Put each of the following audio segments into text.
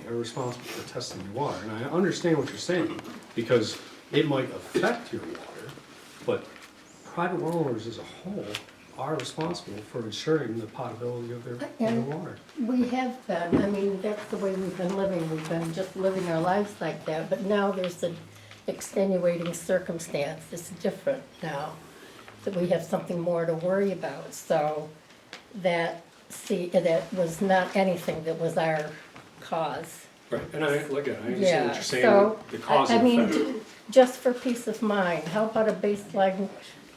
are responsible for testing your water. And I understand what you're saying, because it might affect your water, but private well owners as a whole are responsible for ensuring the potability of their water. We have been, I mean, that's the way we've been living, we've been just living our lives like that, but now there's an extenuating circumstance, it's different now, that we have something more to worry about, so that was not anything that was our cause. Right, and I understand what Yeah, you're saying, so, the cause I and mean, effect. just for peace of mind, how about a baseline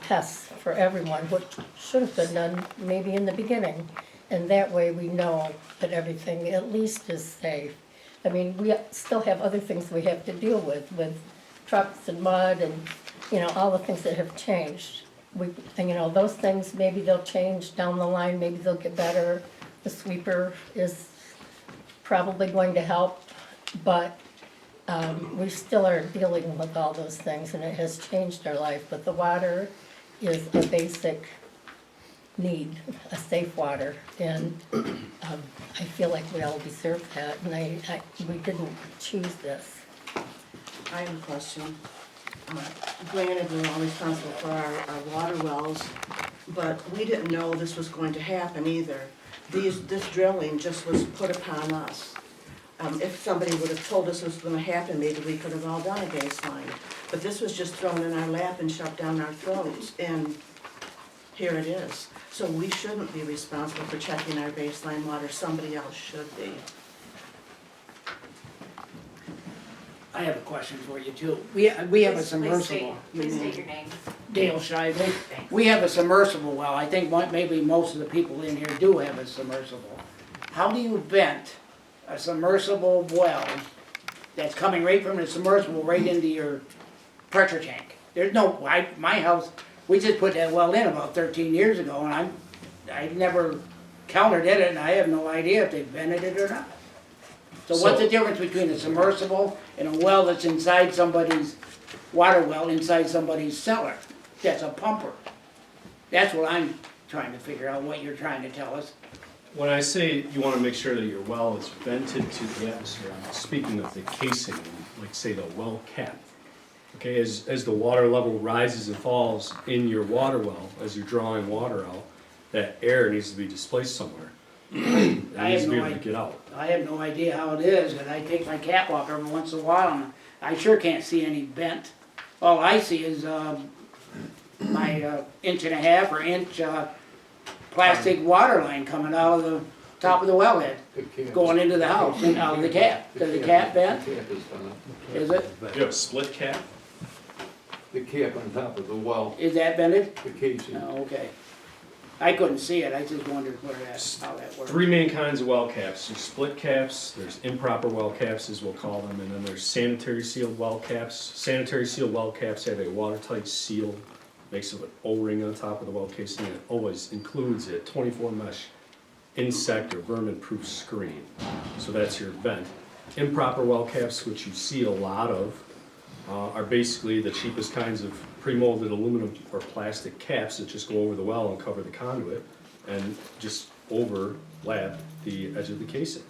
test for everyone, which should have been done maybe in the beginning, and that way we know that everything at least is safe. I mean, we still have other things we have to deal with trucks and mud and, you know, all the things that have changed. And you know, those things, maybe they'll change down the line, maybe they'll get better. The sweeper is probably going to help, but we still are dealing with all those things, and it has changed our life. But the water is a basic need, a safe water, and I feel like we all deserve that, and we didn't choose this. I have a question. Granted, we're all responsible for our water wells, but we didn't know this was going to happen either. This drilling just was put upon us. If somebody would have told us this was gonna happen, maybe we could have all done a baseline. But this was just thrown in our lap and shoved down our throats, and here it is. So we shouldn't be responsible for checking our baseline water, somebody else should be. I have a question for you too. We have a submersible. Please state your name. Dale Shively. Thanks. We have a submersible well. I think maybe most of the people in here do have a submersible. How do you vent a submersible well that's coming right from the submersible right into your pressure tank? There's no, my house, we just put that well in about 13 years ago, and I never countered it, and I have no idea if they vented it or not. So what's the difference between a submersible and a well that's inside somebody's water well, inside somebody's cellar? That's a pumper. That's what I'm trying to figure out, what you're trying to tell us. When I say you want to make sure that your well is vented to the atmosphere, I'm speaking of the casing, like say the well cap. Okay, as the water level rises and falls in your water well, as you're drawing water out, that air needs to be displaced somewhere. It needs to be able to get out. I have no idea how it is, and I take my cap off every once in a while, and I sure can't see any vent. All I see is my inch and a half or inch plastic water line coming out of the top of the wellhead, going into the house and out of the cap. Does the cap vent? Is it? You have a split cap? The cap on top of the well, Is that vented? the casing. No, okay. I couldn't see it, I just wondered how that worked. Three main kinds of well caps. There's split caps, there's improper well caps as we'll call them, and then there's sanitary sealed well caps. Sanitary sealed well caps have a watertight seal, makes of an O-ring on top of the well casing, and it always includes a 24 mesh insect or vermin proof screen. So that's your vent. Improper well caps, which you see a lot of, are basically the cheapest kinds of pre-molded aluminum or plastic caps that just go over the well and cover the conduit and just overlap the edge of the casing.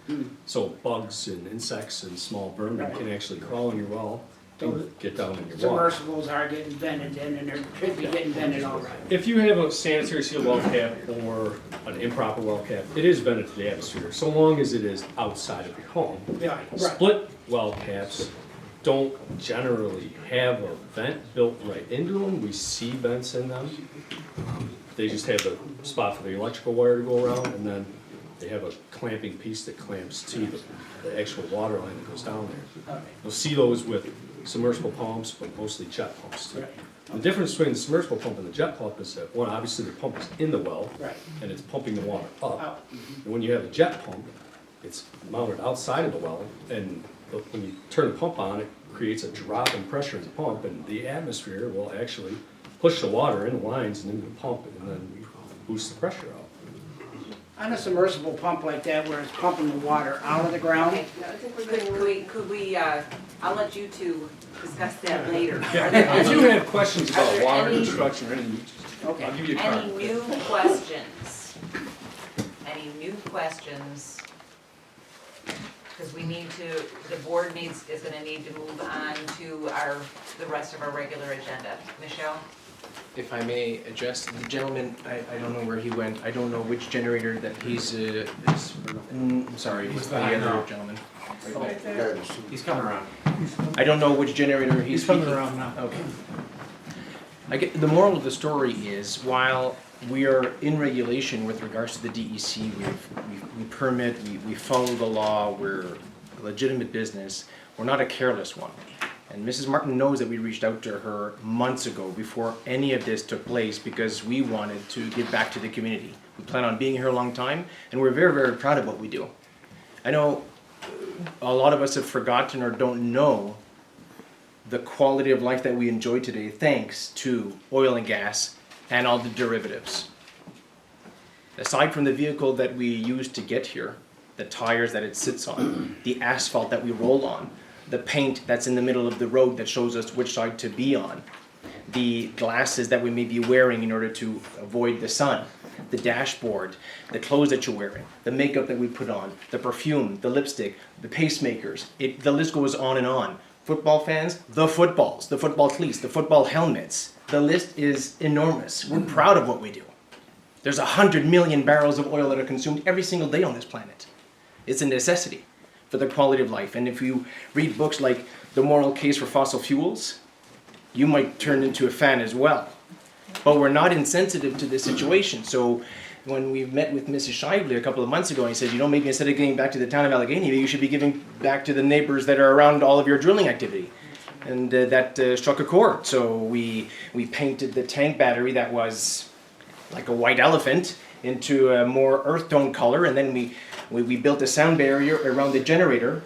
So bugs and insects and small vermin can actually crawl in your well and get down in your water. Submersibles are getting vented in, and they should be getting vented all right. If you have a sanitary sealed well cap or an improper well cap, it is vented to the atmosphere, so long as it is outside of your home. Yeah, right. Split well caps don't generally have a vent built right into them. We see vents in them. They just have a spot for the electrical wire to go around, and then they have a clamping piece that clamps to the actual water line that goes down there. Okay. You'll see those with submersible pumps, but mostly jet pumps too. Right. The difference between the submersible pump and the jet pump is that, one, obviously the pump is in the well, Right. and it's pumping the water up. Out. And when you have a jet pump, it's mounted outside of the well, and when you turn the pump on, it creates a drop in pressure in the pump, and the atmosphere will actually push the water in the lines and into the pump, and then boost the pressure out. On a submersible pump like that, where it's pumping the water out of the ground, Okay, could we, I'll let you two discuss that later. Yeah, if you have questions Are about there water any- construction or anything, okay. I'll give you a card. Any new questions? Any new questions because we need to, the board is gonna need to move on to the rest of our regular agenda. Michelle? If I may address the gentleman, I don't know where he went, I don't know which generator that he's, I'm sorry, it's the other gentleman. He's coming around. I don't know which generator he's coming speaking. around now. Okay. The moral of the story is, while we are in regulation with regards to the DEC, we permit, we follow the law, we're a legitimate business, we're not a careless one. And Mrs. Martin knows that we reached out to her months ago before any of this took place because we wanted to give back to the community. We plan on being here a long time, and we're very, very proud of what we do. I know a lot of us have forgotten or don't know the quality of life that we enjoy today thanks to oil and gas and all the derivatives. Aside from the vehicle that we use to get here, the tires that it sits on, the asphalt that we roll on, the paint that's in the middle of the road that shows us which side to be on, the glasses that we may be wearing in order to avoid the sun, the dashboard, the clothes that you're wearing, the makeup that we put on, the perfume, the lipstick, the pacemakers, the list goes on and on. Football fans, the footballs, the football cleats, the football helmets. The list is enormous. We're proud of what we do. There's 100 million barrels of oil that are consumed every single day on this planet. It's a necessity for the quality of life. And if you read books like The Moral Case for Fossil Fuels, you might turn into a fan as well. But we're not insensitive to this situation. So when we met with Mrs. Shively a couple of months ago, he said, maybe instead of giving back to the town of Allegheny, maybe you should be giving back to the neighbors that are around all of your drilling activity. And that struck a chord. So we painted the tank battery that was like a white elephant into a more earth tone color, and then we built a sound barrier around the generator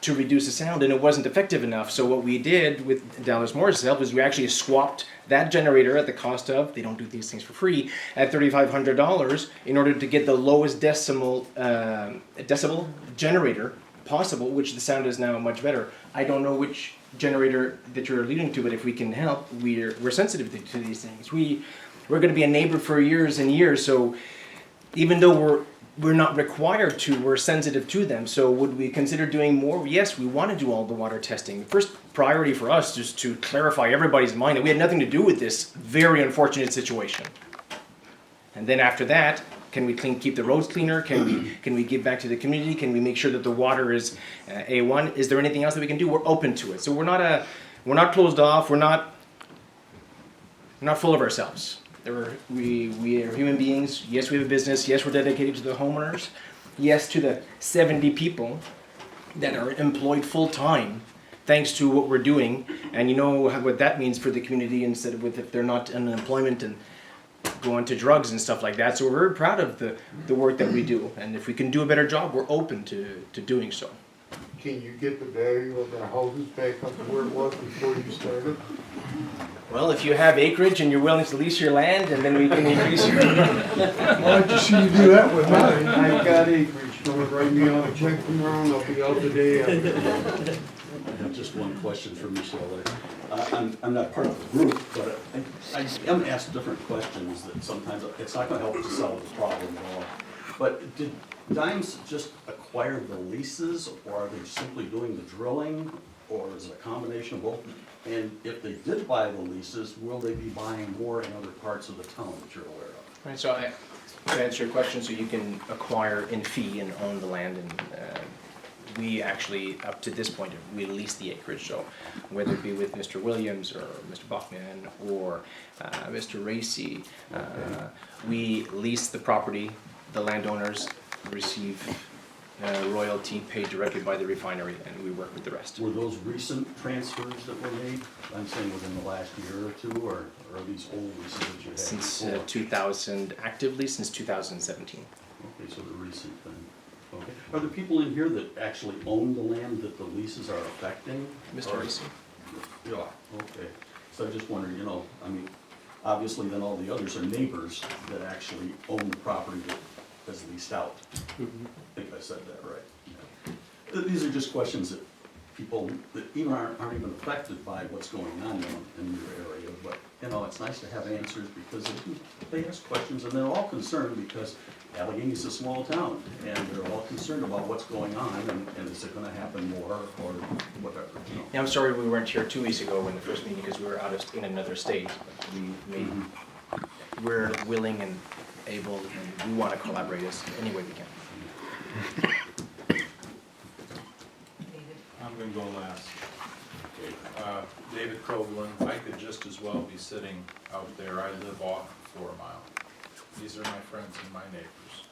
to reduce the sound, and it wasn't effective enough. So what we did with Dallas Morris' help is we actually swapped that generator at the cost of, they don't do these things for free, at $3,500 in order to get the lowest decibel generator possible, which the sound is now much better. I don't know which generator that you're alluding to, but if we can help, we're sensitive to these things. We're going to be a neighbor for years and years, so even though we're not required to, we're sensitive to them. So would we consider doing more? Yes, we want to do all the water testing. The first priority for us is to clarify everybody's mind that we had nothing to do with this very unfortunate situation. And then after that, can we keep the roads cleaner? Can we give back to the community? Can we make sure that the water is A1? Is there anything else that we can do? We're open to it. So we're not closed off. We're not full of ourselves. We are human beings. Yes, we have a business. Yes, we're dedicated to the homeowners. Yes, to the 70 people that are employed full time, thanks to what we're doing. And you know what that means for the community, instead of if they're not in unemployment and go into drugs and stuff like that. So we're very proud of the work that we do. And if we can do a better job, we're open to doing so. Can you get the value of the houses back up to where it was before you started? Well, if you have acreage and you're willing to lease your land, and then we can increase your... Why don't you see you do that with mine? I've got acreage, so write me on a check tomorrow and I'll be out today. I have just one question for Michelle. I'm not part of the group, but I am asked different questions that sometimes it's not gonna help to solve the problem at all. But did Dimes just acquire the leases, or are they simply doing the drilling, or is it a combination of both? And if they did buy the leases, will they be buying more in other parts of the town that you're aware of? Right, so to answer your question, so you can acquire in fee and own the land, and we actually, up to this point, we lease the acreage. So whether it be with Mr. Williams or Mr. Bachman or Mr. Racy, we lease the property. The landowners receive royalty paid directly by the refinery, and we work with the rest. Were those recent transfers that were made? I'm saying within the last year or two, or are these old leases that you had? Since before? 2000, actively since 2017. Okay, so the recent thing. Okay. Are there people in here that actually own the land that the leases are affecting? Mr. Racy? Yeah, okay. So I just wondered, I mean, obviously then all the others are neighbors that actually own the property that is leased out. I think I said that right. Yeah. These are just questions that people that even aren't even affected by what's going on in your area. But, you know, it's nice to have answers because they ask questions and they're all concerned because Allegheny's a small town and they're all concerned about what's going on and is it gonna happen more or whatever, you know. Yeah, I'm sorry we weren't here 2 weeks ago in the first meeting because we were in another state. We're willing and able and we want to collaborate as any way we can. I'm gonna go last. David Coughlin, I could just as well be sitting out there. I live off 4 Mile. These are my friends and my neighbors.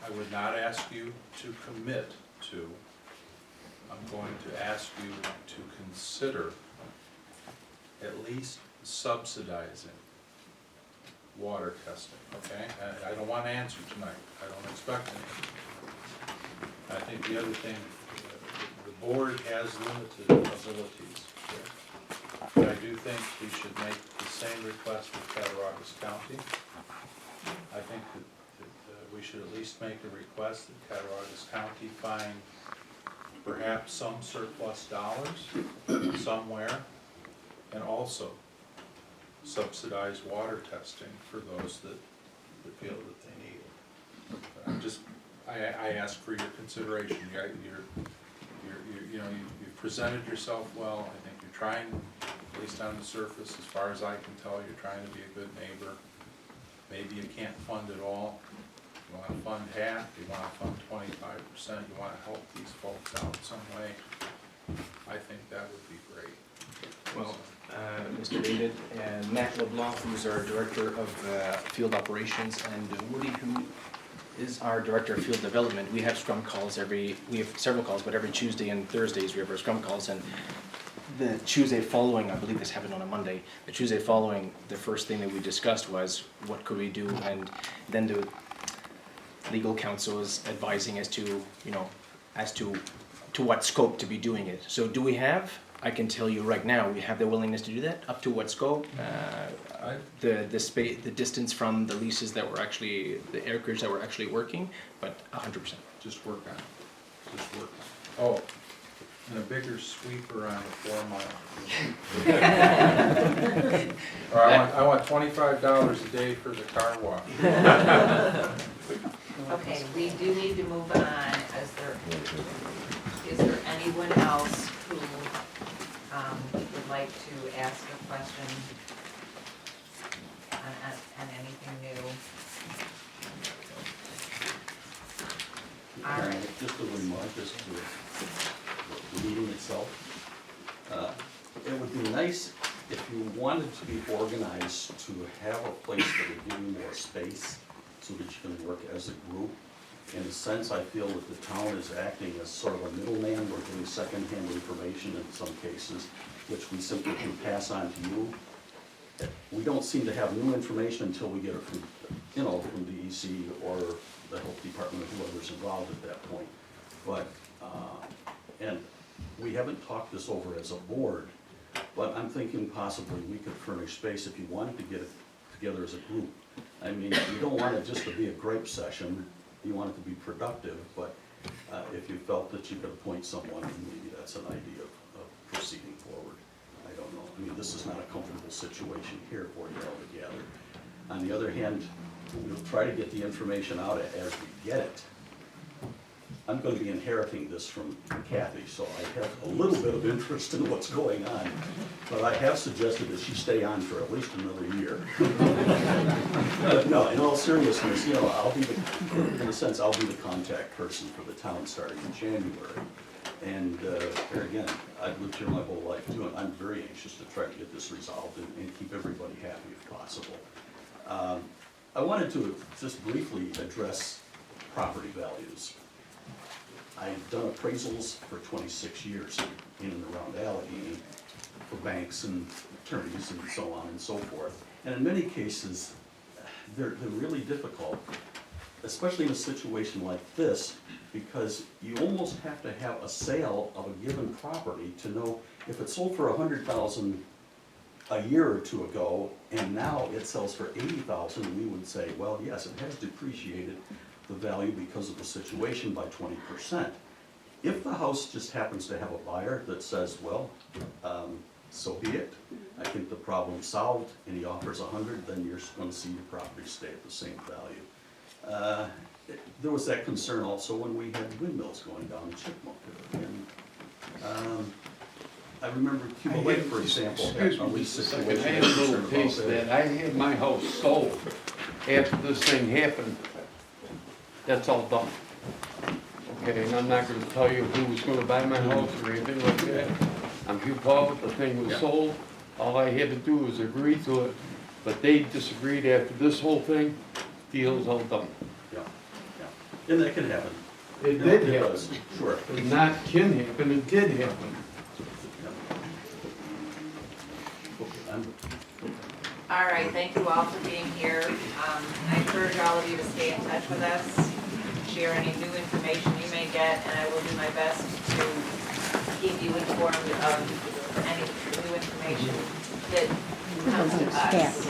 I would not ask you to commit to, I'm going to ask you to consider at least subsidizing water testing, okay? I don't want an answer tonight. I don't expect an answer. I think the other thing, the board has limited abilities here. But I do think we should make the same request with Cattaraugus County. I think that we should at least make a request that Cattaraugus County find perhaps some surplus dollars somewhere, and also subsidize water testing for those that feel that they need it. I ask for your consideration. You've presented yourself well. I think you're trying, at least on the surface, as far as I can tell, you're trying to be a good neighbor. Maybe you can't fund it all. You want to fund half, you want to fund 25%, you want to help these folks out in some way. I think that would be great. Well, Mr. David, and Matt LeBlanc, who's our Director of Field Operations, and Woody, who is our Director of Field Development. We have scrum calls we have several calls, but every Tuesday and Thursdays we have our scrum calls, and the Tuesday following, I believe this happened on a Monday, the Tuesday following, the first thing that we discussed was what could we do, and then the legal counsel is advising as to what scope to be doing it. So do we have? I can tell you right now, we have the willingness to do that. Up to what scope? The distance from the leases that were actually, the acreage that were actually working, but 100%. Just work on it. Just work on it. Oh, and a bigger sweeper on the 4 Mile. Or I want $25 a day for the car wash. Okay, we do need to move on. Is there anyone else who would like to ask a question on anything new? All right. Just a remark as to the meeting itself. It would be nice if you wanted to be organized to have a place that would give you more space so that you can work as a group. In a sense, I feel that the town is acting as sort of a middleman. We're giving secondhand information in some cases, which we simply can pass on to you. We don't seem to have new information until we get it from, from DEC or the health department or whoever's involved at that point. But, and we haven't talked this over as a board, but I'm thinking possibly we could furnish space if you wanted to get it together as a group. I mean, you don't want it just to be a gripe session. You want it to be productive, but if you felt that you could appoint someone, maybe that's an idea of proceeding forward. I don't know. I mean, this is not a comfortable situation here for you all to gather. On the other hand, we'll try to get the information out as we get it. I'm going to be inheriting this from Kathy, so I have a little bit of interest in what's going on. But I have suggested that she stay on for at least another year. No, in all seriousness, I'll be in a sense, I'll be the contact person for the town starting in January. And here again, I've lived here my whole life too, and I'm very anxious to try to get this resolved and keep everybody happy if possible. I wanted to just briefly address property values. I've done appraisals for 26 years in and around Allegheny for banks and attorneys and so on and so forth. And in many cases, they're really difficult, especially in a situation like this, because you almost have to have a sale of a given property to know if it sold for $100,000 a year or two ago, and now it sells for $80,000, we would say, well, yes, it has depreciated the value because of the situation by 20%. If the house just happens to have a buyer that says, well, so be it, I think the problem's solved, and he offers 100, then you're gonna see your property stay at the same value. There was that concern also when we had windmills going down in Chipmunk. And I remember Cuba Lake, for example, had Excuse a me lease just a second, I situation. had a little concerned about taste that. that, I had my house sold after this thing happened. That's all done. Okay, and I'm not gonna tell you who was gonna buy my house or anything like that. I'm Hugh Paul, the thing was Yeah. sold, all I had to do was agree to it, but they disagreed after this whole thing, deal's all done. Yeah, yeah. And that can happen. It You know, did it happen. does, sure. It not can happen, it did happen. Okay, I'm- All right, thank you all for being here. I encourage all of you to stay in touch with us, share any new information you may get, and I will do my best to keep you informed of any new information that comes to us.